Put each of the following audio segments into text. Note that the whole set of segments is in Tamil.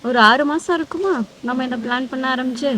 ஒரு 6 மாசம் இருக்குமா நம்ம இந்த பிளான் பண்ண ஆரம்பிச்சு.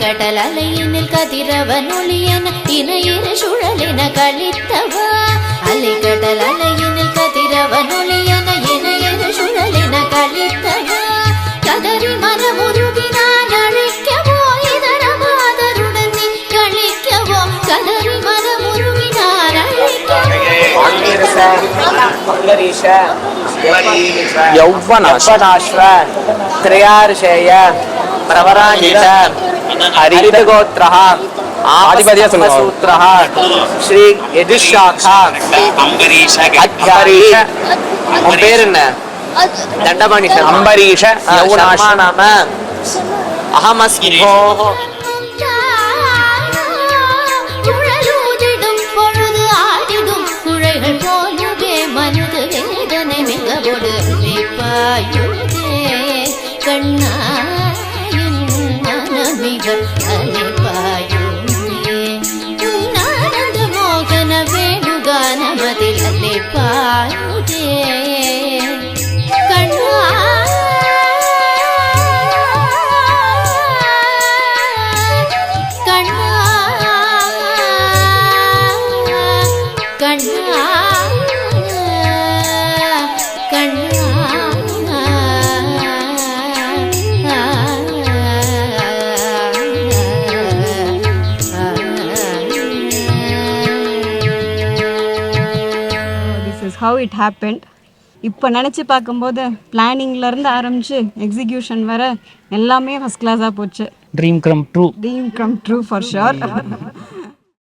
கடல் அலையினில் கதிரவன் ஒளியன இணையிரு சுழலின கழித்தவா. அலைக்கடல் அலையினில் கதிரவன் ஒளியன இணையிரு சுழலின கழித்தவா. கதறி மனமுருகி நான் அழைக்கவோ இதர மாதருடன் நீ கழிக்கவோ. கதறி மனமுருகி நான் அழைக்கவோ. ಯೌವನಾಶ್ವ ತ್ರಯಾರ್ಷೇಯ ಪ್ರವರಾಜಿತ ஹரிதகோத்ரஹ ஆதிபதியா சொல்லுங்க. சூத்ரஹ ஸ்ரீ யஜுஷாகா அத்யாரீஷ. உன் பேர் என்ன? தண்டபாணி அம்பரீஷ யௌனாஷ நாம அஹமஸ்மிஹோ. உழலூதிடும் பொழுது ஆடிடும் குழைகள் போலுவே மனது வேதனை மிகவோடு பாயுதே கண்ணாயின் மனமிக அலைப்பாயுதே ஆனந்த மோகன வேணுகானமதில் அலைப்பாயுதே கண்ணா கண்ணா கண்ணா this is how it happened. இப்போ நினச்சி பார்க்கும்போது பிளானிங்லேருந்து ஆரம்பித்து எக்ஸிக்யூஷன் வர எல்லாமே ஃபஸ்ட் கிளாஸாக போச்சு. Dream come true. Dream come true for sure.